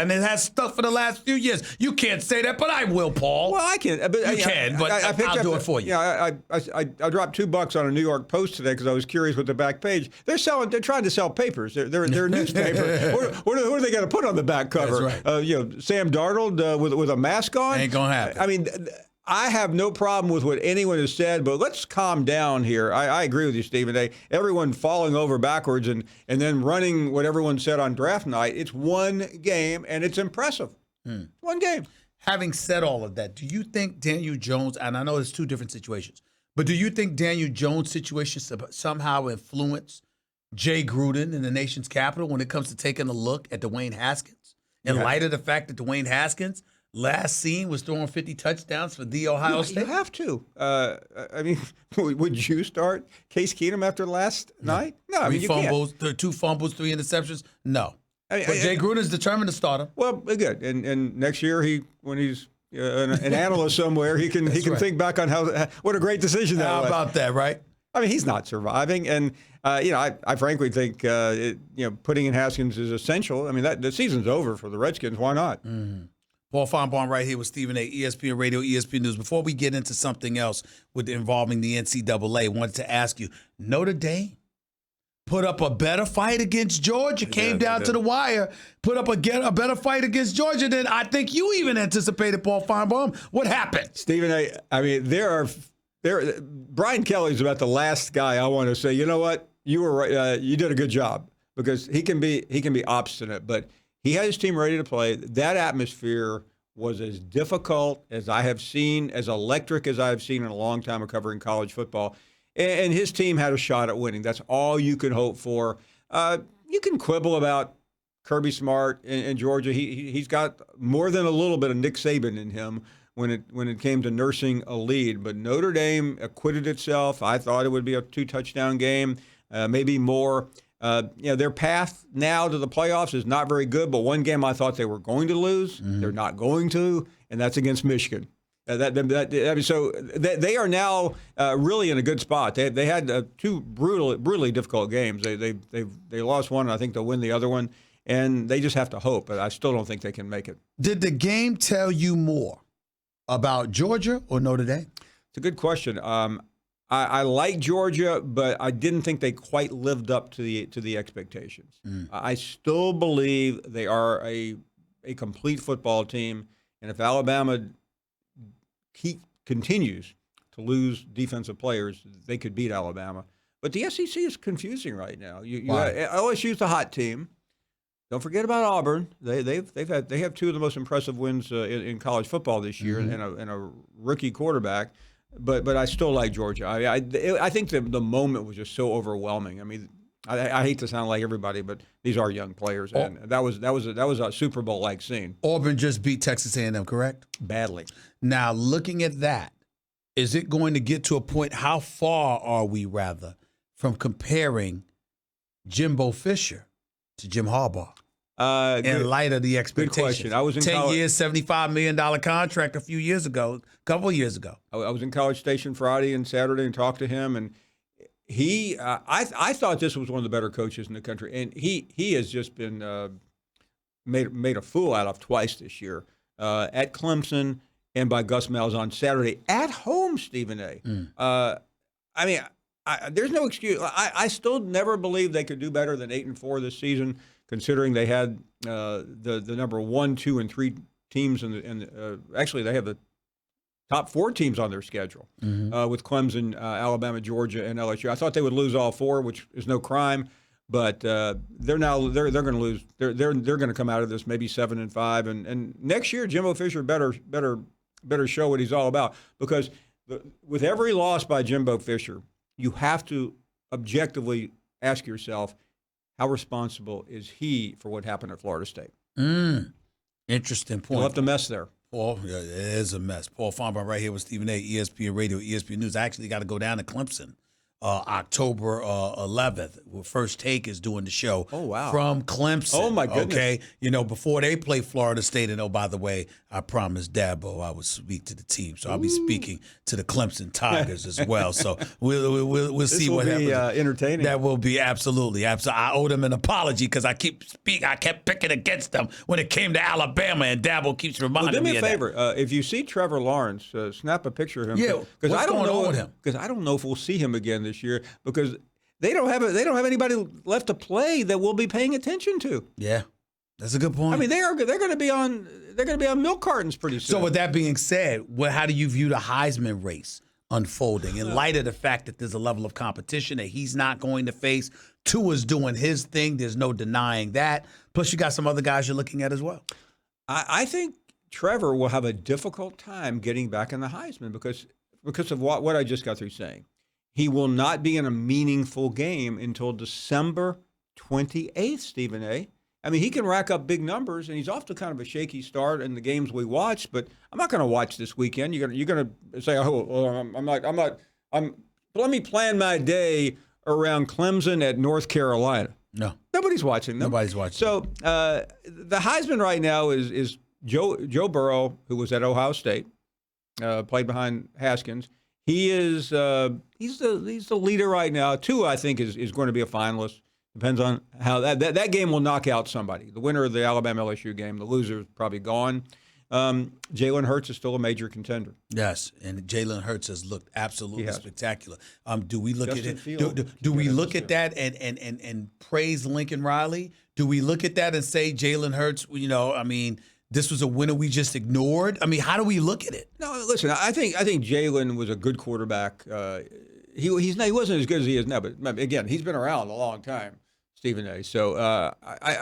and it has stuff for the last few years. You can't say that, but I will, Paul. Well, I can. But you can, but I'll do it for you. Yeah, I dropped $2 on a New York Post today because I was curious with the back page. They're trying to sell papers. They're a newspaper. What are they going to put on the back cover? That's right. Sam Darnold with a mask on. Ain't gonna happen. I mean, I have no problem with what anyone has said, but let's calm down here. I agree with you, Stephen. Everyone falling over backwards and then running what everyone said on draft night. It's one game, and it's impressive. One game. Having said all of that, do you think Daniel Jones, and I know it's two different situations, but do you think Daniel Jones' situation somehow influenced Jay Gruden in the nation's capital when it comes to taking a look at Dwayne Haskins? In light of the fact that Dwayne Haskins last seen was throwing 50 touchdowns for the Ohio State? You have to. I mean, would you start Case Keenum after last night? No, you can't. 2 fumbles, 3 interceptions? No. But Jay Gruden's determined to start him. Well, good. And next year, when he's an analyst somewhere, he can think back on what a great decision that was. How about that, right? I mean, he's not surviving, and I frankly think putting in Haskins is essential. I mean, the season's over for the Redskins. Why not? Mm-hmm. Paul Finebaum right here with Stephen A. ESPN Radio, ESPN News. Before we get into something else involving the NCAA, I wanted to ask you, Notre Dame put up a better fight against Georgia, came down to the wire, put up a better fight against Georgia than I think you even anticipated, Paul Finebaum. What happened? Stephen, I mean, Brian Kelly's about the last guy I want to say, you know what, you were right, you did a good job, because he can be obstinate, but he had his team ready to play. That atmosphere was as difficult as I have seen, as electric as I have seen in a long time of covering college football. And his team had a shot at winning. That's all you can hope for. You can quibble about Kirby Smart in Georgia. He's got more than a little bit of Nick Saban in him when it came to nursing a lead. But Notre Dame acquitted itself. I thought it would be a 2-touchdown game, maybe more. Their path now to the playoffs is not very good, but one game I thought they were going to lose. Mm-hmm. They're not going to, and that's against Michigan. So they are now really in a good spot. They had 2 brutally difficult games. They lost one, and I think they'll win the other one, and they just have to hope. But I still don't think they can make it. Did the game tell you more about Georgia or Notre Dame? It's a good question. I like Georgia, but I didn't think they quite lived up to the expectations. I still believe they are a complete football team, and if Alabama continues to lose defensive players, they could beat Alabama. But the SEC is confusing right now. LSU's the hot team. Don't forget about Auburn. They have 2 of the most impressive wins in college football this year, and a rookie quarterback. But I still like Georgia. I think the moment was just so overwhelming. I mean, I hate to sound like everybody, but these are young players, and that was a Super Bowl like scene. Auburn just beat Texas A&M, correct? Badly. Now, looking at that, is it going to get to a point? How far are we, rather, from comparing Jimbo Fisher to Jim Harbaugh? In light of the expectations. Good question. I was in 10 years, $75 million contract a couple of years ago. I was in College Station Friday and Saturday and talked to him, and I thought this was one of the better coaches in the country, and he has just been made a fool out of twice this year, at Clemson and by Gus Malzahn Saturday at home. Stephen A. I mean, there's no excuse. I still never believed they could do better than 8-4 this season, considering they had the number 1, 2, and 3 teams actually they have the top 4 teams on their schedule, with Clemson, Alabama, Georgia, and LSU. I thought they would lose all 4, which is no crime, but they're going to lose. They're going to come out of this maybe 7-5, and next year Jimbo Fisher better show what he's all about, because with every loss by Jimbo Fisher, you have to objectively ask yourself, how responsible is he for what happened at Florida State? Interesting point. He left a mess there. Paul, yeah, it is a mess. Paul Finebaum right here with Stephen A. ESPN Radio, ESPN News. I actually got to go down to Clemson October 11th. First Take is doing the show. Oh, wow. From Clemson. Oh, my goodness. Okay, before they play Florida State, and by the way, I promised Dabo I would speak to the team, so I'll be speaking to the Clemson Tigers as well. So we'll see what happens. This will be entertaining. That will be absolutely. I owe them an apology because I kept picking against them when it came to Alabama, and Dabo keeps reminding me of that. Do me a favor. If you see Trevor Lawrence, snap a picture of him. Yeah, because what's I don't going know on with him? Because I don't know if we'll see him again this year because they don't have anybody left to play that we'll be paying attention to. Yeah, that's a good point. I mean, they're going to be on milk cartons pretty soon. So with that being said, how do you view the Heisman race unfolding in light of the fact that there's a level of competition that he's not going to face? Tua's doing his thing. There's no denying that. Plus, you got some other guys you're looking at as well. I think Trevor will have a difficult time getting back in the Heisman because of what I just got through saying. He will not be in a meaningful game until December 28th, Stephen A. I mean, he can rack up big numbers, and he's off to kind of a shaky start in the games we watch. But I'm not going to watch this weekend. You're going to say, I'm not. Let me plan my day around Clemson at North Carolina. No, nobody's watching them. Nobody's watching. So the Heisman right now is Joe Burrow, who was at Ohio State, played behind Haskins. He is he's the leader right now. Tua, I think, is going to be a finalist. Depends on how that game will knock out somebody. The winner of the Alabama LSU game, the loser is probably gone. Jalen Hurts is still a major contender. Yes, and Jalen Hurts has looked absolutely spectacular. Do we look Justin at it? Fields, do we look at that and praise Lincoln Riley? Do we look at that and say Jalen Hurts? This was a winner we just ignored. I mean, how do we look at it? No, listen. I think Jalen was a good quarterback. He wasn't as good as he is now, but again, he's been around a long time, Stephen A. So,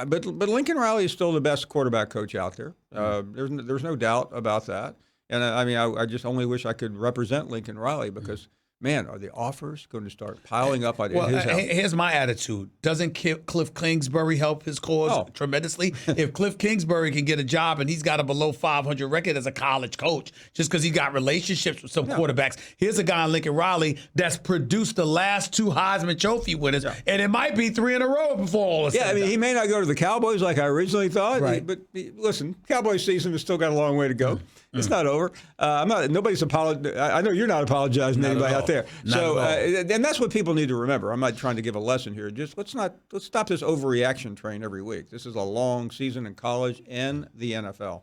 but Lincoln Riley is still the best quarterback coach out there. There's no doubt about that. And I just only wish I could represent Lincoln Riley because. Man, are the offers going to start piling up on his house? Here's my attitude. Doesn't Cliff Kingsbury help his cause tremendously? If Cliff Kingsbury can get a job and he's got a below 500 record as a college coach just because he got relationships with some quarterbacks, here's a guy in Lincoln Riley that's produced the last 2 Heisman Trophy winners, and it might be 3 in a row before all of a sudden. He may not go to the Cowboys like I originally thought, right. But listen, Cowboys season has still got a long way to go. It's not over. Nobody's apologizing. I know you're not apologizing to anybody out there. So, and that's what people need to remember. I'm not trying to give a lesson here. Just let's stop this overreaction train every week. This is a long season in college and the NFL.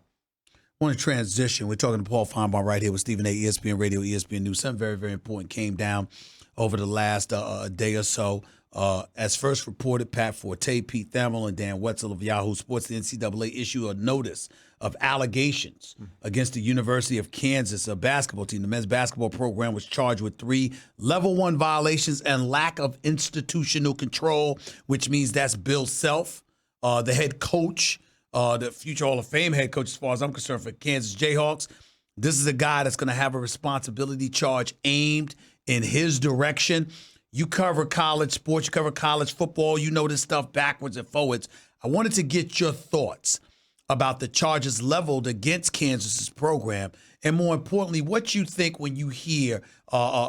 I want to transition. We're talking to Paul Finebaum right here with Stephen A. ESPN Radio, ESPN News. Something very, very important came down over the last day or so. As first reported, Pat Forte, Pete Thamel, and Dan Wetzel of Yahoo Sports, the NCAA issued a notice of allegations against the University of Kansas basketball team. The men's basketball program was charged with 3 level 1 violations and lack of institutional control, which means that's Bill Self, the head coach, the future Hall of Fame head coach, as far as I'm concerned, for Kansas Jayhawks. This is a guy that's going to have a responsibility charge aimed in his direction. You cover college sports, you cover college football, you know this stuff backwards and forwards. I wanted to get your thoughts about the charges leveled against Kansas's program, and more importantly, what you think when you hear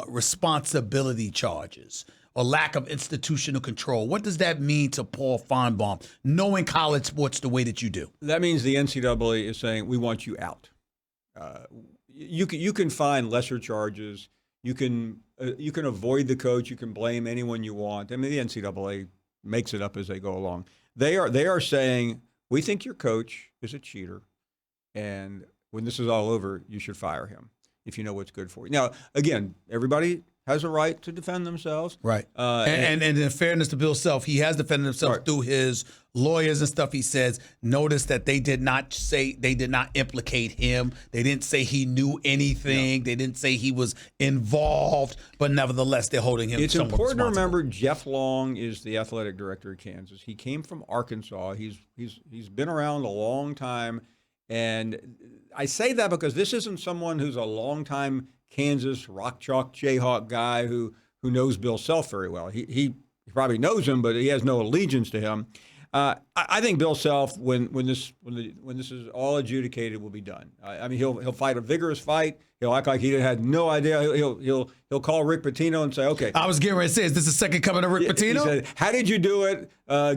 responsibility charges or lack of institutional control. What does that mean to Paul Finebaum, knowing college sports the way that you do? That means the NCAA is saying, we want you out. You can find lesser charges. You can avoid the coach. You can blame anyone you want. I mean, the NCAA makes it up as they go along. They are saying, we think your coach is a cheater, and when this is all over, you should fire him if you know what's good for you. Now, again, everybody has a right to defend themselves. Right. And in fairness to Bill Self, he has defended himself through his lawyers and stuff. He says, notice that they did not implicate him. They didn't say he knew anything. No. They didn't say he was involved, but nevertheless, they're holding him. It's important to remember Jeff Long is the athletic director of Kansas. He came from Arkansas. He's been around a long time. And I say that because this isn't someone who's a longtime Kansas rock chalk Jayhawk guy who knows Bill Self very well. He probably knows him, but he has no allegiance to him. I think Bill Self, when this is all adjudicated, will be done. I mean, he'll fight a vigorous fight. He'll act like he had no idea. He'll call Rick Pitino and say, "Okay." I was getting ready to say, is this the second coming of Rick Pitino? He said, "How did you do it?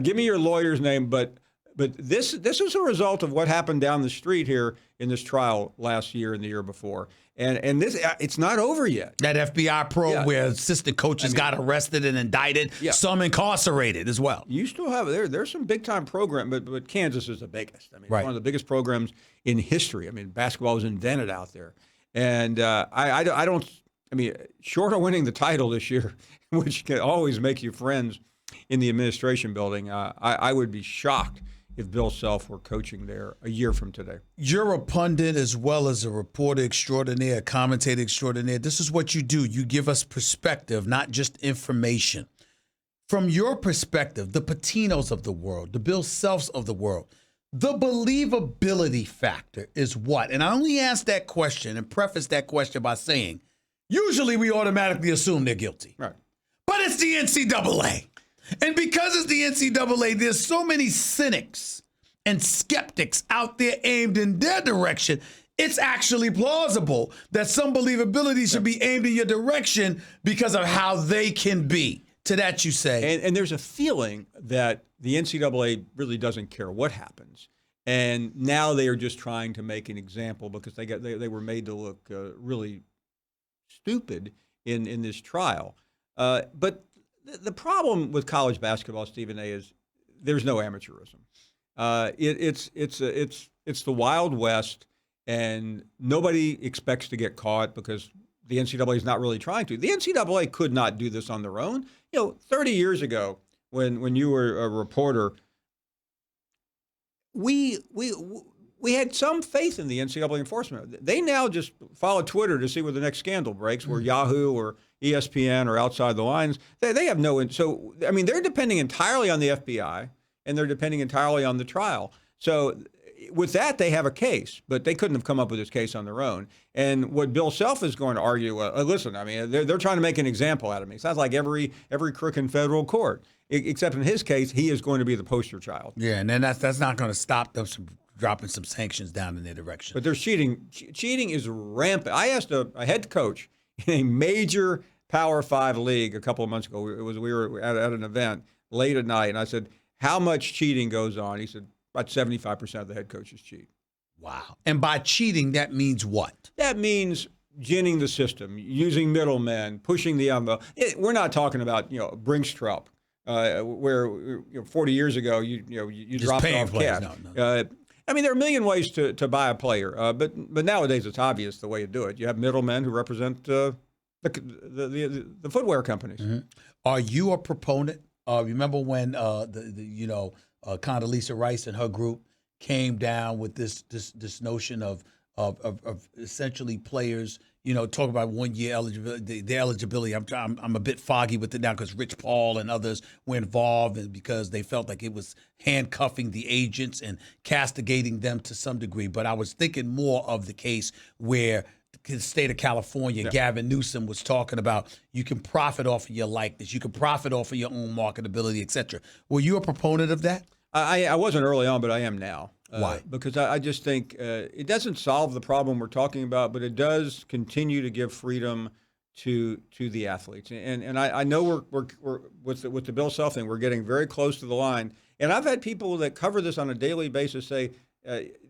Give me your lawyer's name." But this is a result of what happened down the street here in this trial last year and the year before. And this, it's not over yet. That FBI probe where assistant coaches got arrested and indicted, some incarcerated as well. You still have there's some big time program, but Kansas is the biggest. I mean, it's one of the biggest programs in history. I mean, basketball was invented out there, and I don't. I mean, short of winning the title this year, which can always make you friends in the administration building, I would be shocked if Bill Self were coaching there a year from today. You're a pundit as well as a reporter extraordinaire, a commentator extraordinaire. This is what you do. You give us perspective, not just information. From your perspective, the Patinos of the world, the Bill Selfs of the world, the believability factor is what? And I only ask that question and preface that question by saying, usually we automatically assume they're guilty. Right. But it's the NCAA. And because it's the NCAA, there's so many cynics and skeptics out there aimed in their direction. It's actually plausible that some believability should be aimed in your direction because of how they can be. To that you say. And there's a feeling that the NCAA really doesn't care what happens. And now they are just trying to make an example because they were made to look really stupid in this trial. But the problem with college basketball, Stephen A., is there's no amateurism. It's the Wild West, and nobody expects to get caught because the NCAA is not really trying to. The NCAA could not do this on their own. 30 years ago, when you were a reporter, we had some faith in the NCAA enforcement. They now just follow Twitter to see where the next scandal breaks, where Yahoo or ESPN are outside the lines. They have no. So I mean, they're depending entirely on the FBI, and they're depending entirely on the trial. So with that, they have a case, but they couldn't have come up with this case on their own. And what Bill Self is going to argue, listen, I mean, they're trying to make an example out of me. It sounds like every crook in federal court, except in his case, he is going to be the poster child. Yeah, and then that's not going to stop them from dropping some sanctions down in their direction. But there's cheating. Cheating is rampant. I asked a head coach in a major Power 5 league a couple of months ago. We were at an event late at night, and I said, how much cheating goes on? He said, about 75% of the head coaches cheat. Wow. And by cheating, that means what? That means ginning the system, using middlemen, pushing the envelope. We're not talking about Brinkstrup, where 40 years ago you dropped off cash. No. I mean, there are a million ways to buy a player, but nowadays it's obvious the way you do it. You have middlemen who represent the footwear companies. Mm-hmm. Are you a proponent? Remember when Condoleezza Rice and her group came down with this notion of essentially players, talk about 1 year eligibility, their eligibility. I'm a bit foggy with it now because Rich Paul and others were involved, and because they felt like it was handcuffing the agents and castigating them to some degree. But I was thinking more of the case where the state of California, Gavin Newsom was talking about you can profit off of your likeness, you can profit off of your own marketability, et cetera. Were you a proponent of that? I wasn't early on, but I am now. Why? Because I just think it doesn't solve the problem we're talking about, but it does continue to give freedom to the athletes. And I know we're with the Bill Self thing, we're getting very close to the line. And I've had people that cover this on a daily basis say,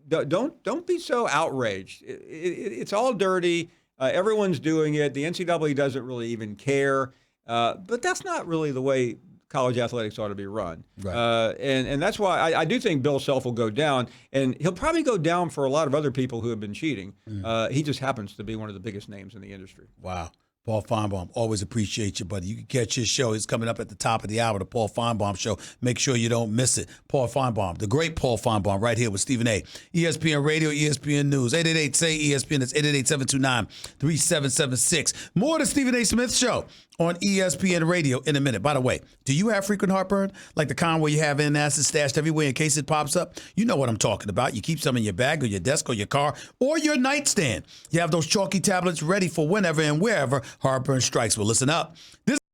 don't be so outraged. It's all dirty. Everyone's doing it. The NCAA doesn't really even care. But that's not really the way college athletics ought to be run. Right. And that's why I do think Bill Self will go down, and he'll probably go down for a lot of other people who have been cheating. He just happens to be one of the biggest names in the industry. Wow. Paul Finebaum, always appreciate you, buddy. You can catch his show. It's coming up at the top of the hour, the Paul Finebaum Show. Make sure you don't miss it. Paul Finebaum, the great Paul Finebaum, right here with Stephen A. ESPN Radio, ESPN News, 888-SAY-ESPN. That's 888-729-3776. More of the Stephen A. Smith Show on ESPN Radio in a minute. By the way, do you have frequent heartburn? Like the kind where you have antacids stashed everywhere in case it pops up? You know what I'm talking about. You keep some in your bag or your desk or your car or your nightstand. You have those chalky tablets ready for whenever and wherever heartburn strikes. Well, listen up. This